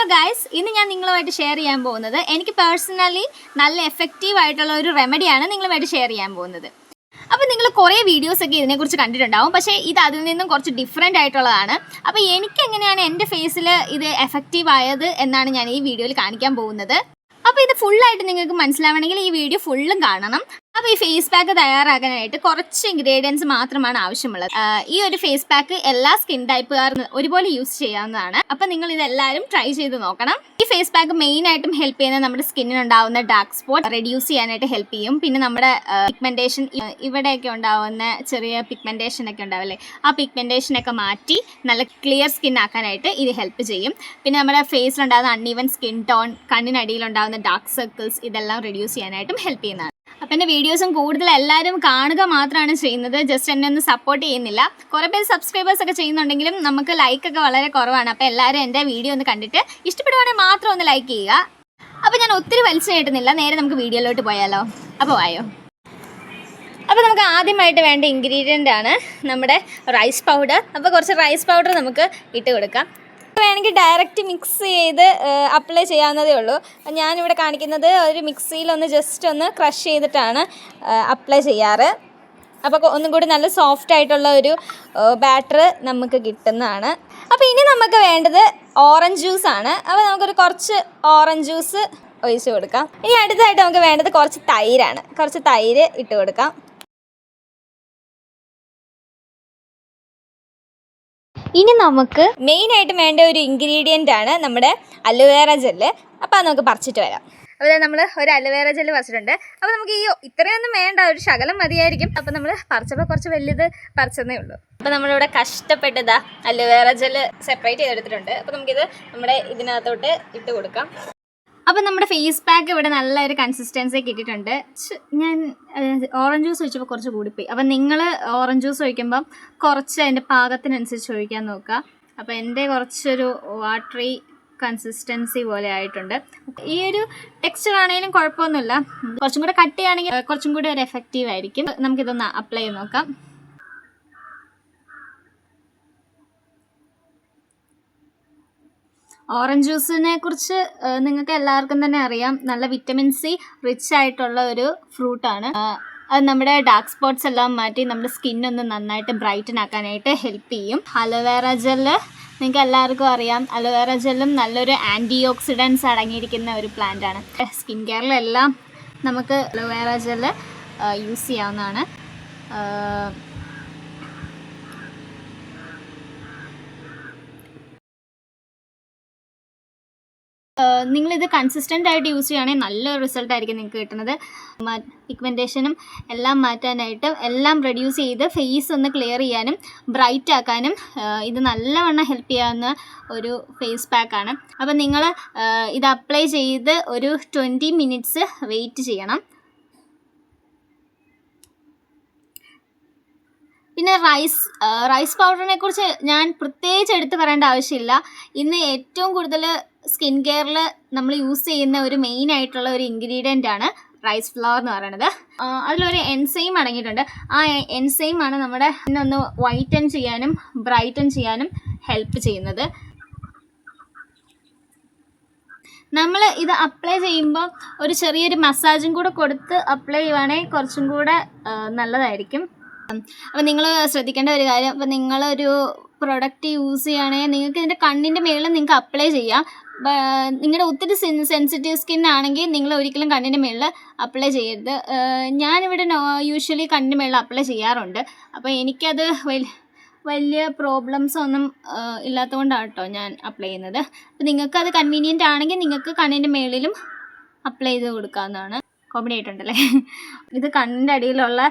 Hello guys, ഇന്ന് ഞാൻ നിങ്ങളുമായിട്ട് ഷെയർ ചെയ്യാൻ പോകുന്നത് എനിക്ക് പേഴ്സണലി നല്ല എഫക്റ്റീവ് ആയിട്ടുള്ള ഒരു റെമഡിയാണ് നിങ്ങളുമായിട്ട് ഷെയർ ചെയ്യാൻ പോകുന്നത്. അപ്പോൾ നിങ്ങൾ കുറേ വീഡിയോസൊക്കെ ഇതിനെക്കുറിച്ച് കണ്ടിട്ടുണ്ടാവും, പക്ഷേ ഇത് അതിൽ നിന്നും കുറച്ച് ഡിഫറെൻ്റ് ആയിട്ടുള്ളതാണ്. അപ്പോൾ എനിക്ക് എങ്ങനെയാണ് എൻ്റെ ഫേസിൽ ഇത് എഫക്റ്റീവ് ആയത് എന്നാണ് ഞാൻ ഈ വീഡിയോയിൽ കാണിക്കാൻ പോകുന്നത്. അപ്പോൾ ഇത് ഫുള്ളായിട്ട് നിങ്ങൾക്ക് മനസ്സിലാവണമെങ്കിൽ ഈ വീഡിയോ ഫുള്ളും കാണണം. അപ്പോൾ ഈ ഫേസ് പാക്ക് തയ്യാറാക്കാനായിട്ട് കുറച്ച് ഇൻഗ്രീഡിയൻസ് മാത്രമാണ് ആവശ്യമുള്ളത്. ഈ ഒരു ഫേസ് പാക്ക് എല്ലാ സ്കിൻ ടൈപ്പുകാരും ഒരുപോലെ യൂസ് ചെയ്യാവുന്നതാണ്. അപ്പോൾ നിങ്ങൾ ഇതെല്ലാവരും ട്രൈ ചെയ്ത് നോക്കണം. ഈ ഫേസ് പാക്ക് മെയിനായിട്ടും ഹെൽപ്പ് ചെയ്യുന്നത് നമ്മുടെ സ്കിന്നിനുണ്ടാവുന്ന ഡാർക്ക് സ്പോട്ട് റെഡ്യൂസ് ചെയ്യാനായിട്ട് ഹെൽപ്പ് ചെയ്യും. പിന്നെ നമ്മുടെ പിഗ്മെൻറ്റേഷൻ, ഇവിടെയൊക്കെ ഉണ്ടാവുന്ന ചെറിയ പിഗ്മെൻറ്റേഷൻ ഒക്കെ ഉണ്ടാവില്ലേ, ആ പിഗ്മെൻറ്റേഷനൊക്കെ മാറ്റി നല്ല ക്ലിയർ സ്കിൻ ആക്കാനായിട്ട് ഇത് ഹെൽപ്പ് ചെയ്യും. പിന്നെ നമ്മുടെ ഫേസിലുണ്ടാകുന്ന അൺഈവൻ സ്കിൻ ടോൺ, കണ്ണിനടിയിലുണ്ടാകുന്ന ഡാർക്ക് സർക്കിൾസ്, ഇതെല്ലാം റെഡ്യൂസ് ചെയ്യാനായിട്ടും ഹെൽപ്പ് ചെയ്യുന്നതാണ്. അപ്പോൾ എൻ്റെ വീഡിയോസും കൂടുതൽ എല്ലാവരും കാണുക മാത്രമാണ് ചെയ്യുന്നത്, ജസ്റ്റ് എന്നെ ഒന്ന് സപ്പോർട്ട് ചെയ്യുന്നില്ല. കുറേ പേര് സബ്സ്ക്രൈബേഴ്സ് ഒക്കെ ചെയ്യുന്നുണ്ടെങ്കിലും നമുക്ക് ലൈക്കൊക്കെ വളരെ കുറവാണ്. അപ്പോൾ എല്ലാവരും എൻ്റെ വീഡിയോ ഒന്ന് കണ്ടിട്ട് ഇഷ്ടപ്പെടുവാണെങ്കിൽ മാത്രം ഒന്ന് ലൈക്ക് ചെയ്യുക. അപ്പോൾ ഞാൻ ഒത്തിരി വലിച്ചു കേട്ടുന്നില്ല, നേരെ നമുക്ക് വീഡിയോയിലോട്ട് പോയാലോ. അപ്പോൾ ആയോ. അപ്പോൾ നമുക്ക് ആദ്യമായിട്ട് വേണ്ട ഇൻഗ്രീഡിയൻ്റ് ആണ് നമ്മുടെ റൈസ് പൗഡർ. അപ്പോൾ കുറച്ച് റൈസ് പൗഡർ നമുക്ക് ഇട്ട് കൊടുക്കാം. വേണമെങ്കിൽ ഡയറക്റ്റ് മിക്സ് ചെയ്ത് അപ്ലൈ ചെയ്യാവുന്നതേ ഉള്ളൂ. ഞാനിവിടെ കാണിക്കുന്നത് ഒരു മിക്സിയിലൊന്ന് ജസ്റ്റ് ഒന്ന് ക്രഷ് ചെയ്തിട്ടാണ് അപ്ലൈ ചെയ്യാറ്. അപ്പോൾ ഒന്നും കൂടി നല്ല സോഫ്റ്റ് ആയിട്ടുള്ള ഒരു ബാറ്റർ നമുക്ക് കിട്ടുന്നതാണ്. അപ്പോൾ ഇനി നമുക്ക് വേണ്ടത് ഓറഞ്ച് ജ്യൂസാണ്. അപ്പോൾ നമുക്കൊരു കുറച്ച് ഓറഞ്ച് ജ്യൂസ് ഒഴിച്ച് കൊടുക്കാം. ഇനി അടുത്തതായിട്ട് നമുക്ക് വേണ്ടത് കുറച്ച് തൈരാണ്. കുറച്ച് തൈര് ഇട്ട് കൊടുക്കാം. ഇനി നമുക്ക് മെയിനായിട്ട് വേണ്ട ഒരു ഇൻഗ്രീഡിയൻ്റ് ആണ് നമ്മുടെ അലോവേറ ജെല്ല്. അപ്പോൾ അത് നമുക്ക് പറിച്ചിട്ട് വരാം. അതുപോലെ നമ്മൾ ഒരു അലോവേറ ജെല്ല് പറിച്ചിട്ടുണ്ട്. അപ്പോൾ നമുക്ക് ഇത്രയൊന്നും വേണ്ട, ഒരു ശകലം മതിയായിരിക്കും. അപ്പോൾ നമ്മൾ പറിച്ചപ്പോൾ കുറച്ച് വലിയത് പറിച്ചതേ ഉള്ളൂ. അപ്പോൾ നമ്മളിവിടെ കഷ്ടപ്പെട്ടതാ അലോവേറ ജെല്ല് സെപ്പറേറ്റ് ചെയ്തെടുത്തിട്ടുണ്ട്. അപ്പോൾ നമുക്കിത് നമ്മുടെ ഇതിനകത്തോട്ട് ഇട്ട് കൊടുക്കാം. അപ്പോൾ നമ്മുടെ ഫേസ് പാക്ക് ഇവിടെ നല്ലൊരു കൺസിസ്റ്റൻസി കിട്ടിയിട്ടുണ്ട്. ഞാൻ ഓറഞ്ച് ജ്യൂസ് ഒഴിച്ചപ്പോൾ കുറച്ച് കൂടിപ്പോയി. അപ്പോൾ നിങ്ങൾ ഓറഞ്ച് ജ്യൂസ് ഒഴിക്കുമ്പം കുറച്ച് അതിൻ്റെ പാകത്തിനനുസരിച്ച് ഒഴിക്കാൻ നോക്കുക. അപ്പോൾ എൻ്റെ കുറച്ചൊരു വാട്ടറി കൺസിസ്റ്റൻസി പോലെ ആയിട്ടുണ്ട്. ഈ ഒരു ടെക്സ്ചർ ആണെങ്കിലും കുഴപ്പമൊന്നുമില്ല. കുറച്ചും കൂടെ കട്ടിയാണെങ്കിൽ കുറച്ചും കൂടി ഒരു എഫക്റ്റീവ് ആയിരിക്കും. നമുക്കിതൊന്ന് അപ്ലൈ ചെയ്ത് നോക്കാം. ഓറഞ്ച് ജ്യൂസിനെ കുറിച്ച് നിങ്ങൾക്ക് എല്ലാവർക്കും തന്നെ അറിയാം. നല്ല വിറ്റമിൻ സി റിച്ച് ആയിട്ടുള്ള ഒരു ഫ്രൂട്ടാണ്. അത് നമ്മുടെ ഡാർക്ക് സ്പോട്ട്സ് എല്ലാം മാറ്റി നമ്മുടെ സ്കിന്നൊന്ന് നന്നായിട്ട് ബ്രൈറ്റൻ ആക്കാനായിട്ട് ഹെൽപ്പ് ചെയ്യും. അലോവേറ ജെല്ല് നിങ്ങൾക്ക് എല്ലാവർക്കും അറിയാം. അലോവേറ ജെല്ലും നല്ലൊരു ആൻറ്റി ഓക്സിഡൻസ് അടങ്ങിയിരിക്കുന്ന ഒരു പ്ലാന്റ് ആണ്. സ്കിൻ കെയറിലെല്ലാം നമുക്ക് അലോവേറ ജെല്ല് യൂസ് ചെയ്യാവുന്നതാണ്. നിങ്ങളിത് കൺസിസ്റ്റൻ്റ് ആയിട്ട് യൂസ് ചെയ്യുകയാണെങ്കിൽ നല്ലൊരു റിസൾട്ടായിരിക്കും നിങ്ങൾക്ക് കിട്ടുന്നത്. പിഗ്മെൻറ്റേഷനും എല്ലാം മാറ്റാനായിട്ട്, എല്ലാം റെഡ്യൂസ് ചെയ്ത് ഫേസ് ഒന്ന് ക്ലിയർ ചെയ്യാനും ബ്രൈറ്റ് ആക്കാനും ഇത് നല്ലവണ്ണം ഹെൽപ്പ് ചെയ്യാവുന്ന ഒരു ഫേസ് പാക്കാണ്. അപ്പോൾ നിങ്ങൾ ഇത് അപ്ലൈ ചെയ്ത് ഒരു 20 മിനിറ്റ്സ് വെയിറ്റ് ചെയ്യണം. പിന്നെ റൈസ് പൗഡറിനെ കുറിച്ച് ഞാൻ പ്രത്യേകിച്ച് എടുത്ത് പറയേണ്ട ആവശ്യമില്ല. ഇന്ന് ഏറ്റവും കൂടുതൽ സ്കിൻ കെയറിൽ നമ്മൾ യൂസ് ചെയ്യുന്ന ഒരു മെയിൻ ആയിട്ടുള്ള ഒരു ഇൻഗ്രീഡിയൻ്റ് ആണ് റൈസ് ഫ്ലവർ എന്ന് പറയുന്നത്. അതിലൊരു എൻസൈം അടങ്ങിയിട്ടുണ്ട്. ആ എൻസൈമാണ് നമ്മുടെ ഒന്ന് വൈറ്റൻ ചെയ്യാനും ബ്രൈറ്റൻ ചെയ്യാനും ഹെൽപ്പ് ചെയ്യുന്നത്. നമ്മൾ ഇത് അപ്ലൈ ചെയ്യുമ്പോൾ ഒരു ചെറിയൊരു മസാജും കൂടെ കൊടുത്ത് അപ്ലൈ ചെയ്യുവാണെങ്കിൽ കുറച്ചും കൂടെ നല്ലതായിരിക്കും. അപ്പോൾ നിങ്ങൾ ശ്രദ്ധിക്കേണ്ട ഒരു കാര്യം, അപ്പോൾ നിങ്ങളൊരു പ്രൊഡക്റ്റ് യൂസ് ചെയ്യുകയാണെങ്കിൽ നിങ്ങൾക്ക് ഇതിൻ്റെ കണ്ണിൻ്റെ മുകളിൽ നിങ്ങൾക്ക് അപ്ലൈ ചെയ്യാം. നിങ്ങളുടെ ഒത്തിരി സെൻസിറ്റീവ് സ്കിൻ ആണെങ്കിൽ നിങ്ങൾ ഒരിക്കലും കണ്ണിൻ്റെ മുകളിൽ അപ്ലൈ ചെയ്യരുത്. ഞാനിവിടെ യൂഷ്വലി കണ്ണിൻ്റെ മുകളിൽ അപ്ലൈ ചെയ്യാറുണ്ട്. അപ്പോൾ എനിക്കത് വലിയ പ്രോബ്ലംസ് ഒന്നും ഇല്ലാത്തതുകൊണ്ടാണ് കേട്ടോ ഞാൻ അപ്ലൈ ചെയ്യുന്നത്. അപ്പോൾ നിങ്ങൾക്കത് കൺവീനിയൻ്റ് ആണെങ്കിൽ നിങ്ങൾക്ക് കണ്ണിൻ്റെ മുകളിലും അപ്ലൈ ചെയ്ത് കൊടുക്കാവുന്നതാണ്. കോമഡി ആയിട്ടുണ്ടല്ലേ. ഇത് കണ്ണിൻ്റെ അടിയിലുള്ള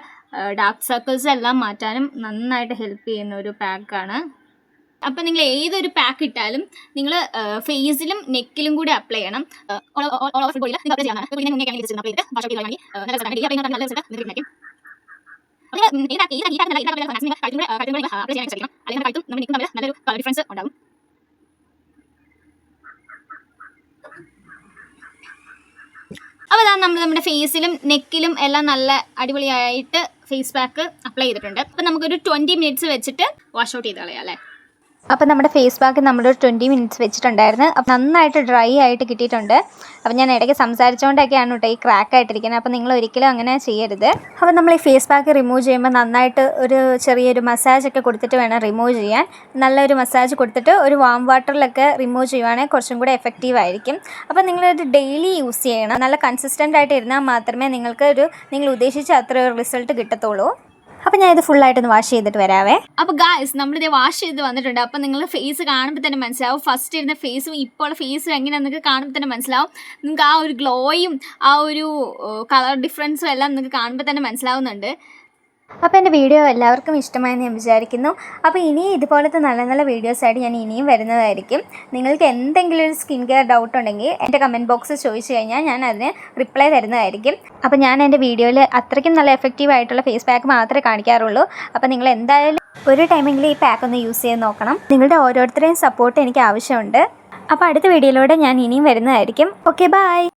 ഡാർക്ക് സർക്കിൾസ് എല്ലാം മാറ്റാനും നന്നായിട്ട് ഹെൽപ്പ് ചെയ്യുന്ന ഒരു പാക്കാണ്. അപ്പോൾ നിങ്ങൾ ഏതൊരു പാക്ക് ഇട്ടാലും നിങ്ങൾ ഫേസിലും നെക്കിലും കൂടി അപ്ലൈ ചെയ്യണം. ഡിഫറൻസ് ഉണ്ടാകും. അപ്പോൾ അതാണ് നമ്മുടെ ഫേസിലും നെക്കിലും എല്ലാം നല്ല അടിപൊളിയായിട്ട് ഫേസ് പാക്ക് അപ്ലൈ ചെയ്തിട്ടുണ്ട്. അപ്പോൾ നമുക്കൊരു 20 മിനിറ്റ്സ് വെച്ചിട്ട് വാഷ് ഔട്ട് ചെയ്ത് കളയാം അല്ലേ. അപ്പോൾ നമ്മുടെ ഫേസ് പാക്ക് നമ്മളൊരു 20 മിനിറ്റ്സ് വെച്ചിട്ടുണ്ടായിരുന്നു. അപ്പോൾ നന്നായിട്ട് ഡ്രൈ ആയിട്ട് കിട്ടിയിട്ടുണ്ട്. അപ്പോൾ ഞാൻ ഇടയ്ക്ക് സംസാരിച്ചുകൊണ്ടൊക്കെയാണ് കേട്ടോ ഈ ക്രാക്ക് ആയിട്ടിരിക്കുന്നത്. അപ്പോൾ നിങ്ങൾ ഒരിക്കലും അങ്ങനെ ചെയ്യരുത്. അപ്പോൾ നമ്മൾ ഈ ഫേസ് പാക്ക് റിമൂവ് ചെയ്യുമ്പോൾ നന്നായിട്ട് ഒരു ചെറിയൊരു മസാജൊക്കെ കൊടുത്തിട്ട് വേണം റിമൂവ് ചെയ്യാൻ. നല്ലൊരു മസാജ് കൊടുത്തിട്ട് ഒരു വാം വാട്ടറിലൊക്കെ റിമൂവ് ചെയ്യുവാണെങ്കിൽ കുറച്ചും കൂടെ എഫക്റ്റീവ് ആയിരിക്കും. അപ്പോൾ നിങ്ങളത് ഡെയിലി യൂസ് ചെയ്യണം. നല്ല കൺസിസ്റ്റൻ്റ് ആയിട്ട് ഇരുന്നാൽ മാത്രമേ നിങ്ങൾ ഉദ്ദേശിച്ച അത്ര ഒരു റിസൾട്ട് കിട്ടത്തുള്ളൂ. അപ്പോൾ ഞാൻ ഇത് ഫുള്ളായിട്ടൊന്ന് വാഷ് ചെയ്തിട്ട് വരാവേ. അപ്പോൾ ഗായ്സ് നമ്മളിത് വാഷ് ചെയ്ത് വന്നിട്ടുണ്ട്. അപ്പോൾ നിങ്ങൾ ഫേസ് കാണുമ്പോൾ തന്നെ മനസ്സിലാവും, ഫസ്റ്റ് ഇരുന്ന ഫേസും ഇപ്പോൾ ഫേസും എങ്ങനെയാണെന്ന് നിങ്ങൾക്ക് കാണുമ്പോൾ തന്നെ മനസ്സിലാവും. നിങ്ങൾക്ക് ആ ഒരു ഗ്ലോയും ആ ഒരു കളർ ഡിഫറൻസും എല്ലാം നിങ്ങൾക്ക് കാണുമ്പോൾ തന്നെ മനസ്സിലാവുന്നുണ്ട്. അപ്പോൾ എൻ്റെ വീഡിയോ എല്ലാവർക്കും ഇഷ്ടമായെന്ന് ഞാൻ വിചാരിക്കുന്നു. അപ്പോൾ ഇനി ഇതുപോലത്തെ നല്ല നല്ല വീഡിയോസായിട്ട് ഞാൻ ഇനിയും വരുന്നതായിരിക്കും. നിങ്ങൾക്ക് എന്തെങ്കിലും ഒരു സ്കിൻ കെയർ ഡൗട്ട് ഉണ്ടെങ്കിൽ എൻ്റെ കമൻറ്റ് ബോക്സിൽ ചോദിച്ചു കഴിഞ്ഞാൽ ഞാൻ അതിന് റിപ്ലൈ തരുന്നതായിരിക്കും. അപ്പോൾ ഞാൻ എൻ്റെ വീഡിയോയിൽ അത്രയ്ക്കും നല്ല എഫക്റ്റീവ് ആയിട്ടുള്ള ഫേസ് പാക്ക് മാത്രമേ കാണിക്കാറുള്ളൂ. അപ്പോൾ നിങ്ങൾ എന്തായാലും ഒരു ടൈമെങ്കിലും ഈ പാക്ക് ഒന്ന് യൂസ് ചെയ്ത് നോക്കണം. നിങ്ങളുടെ ഓരോരുത്തരെയും സപ്പോർട്ട് എനിക്ക് ആവശ്യമുണ്ട്. അപ്പോൾ അടുത്ത വീഡിയോയിലൂടെ ഞാൻ ഇനിയും വരുന്നതായിരിക്കും. Okay, by.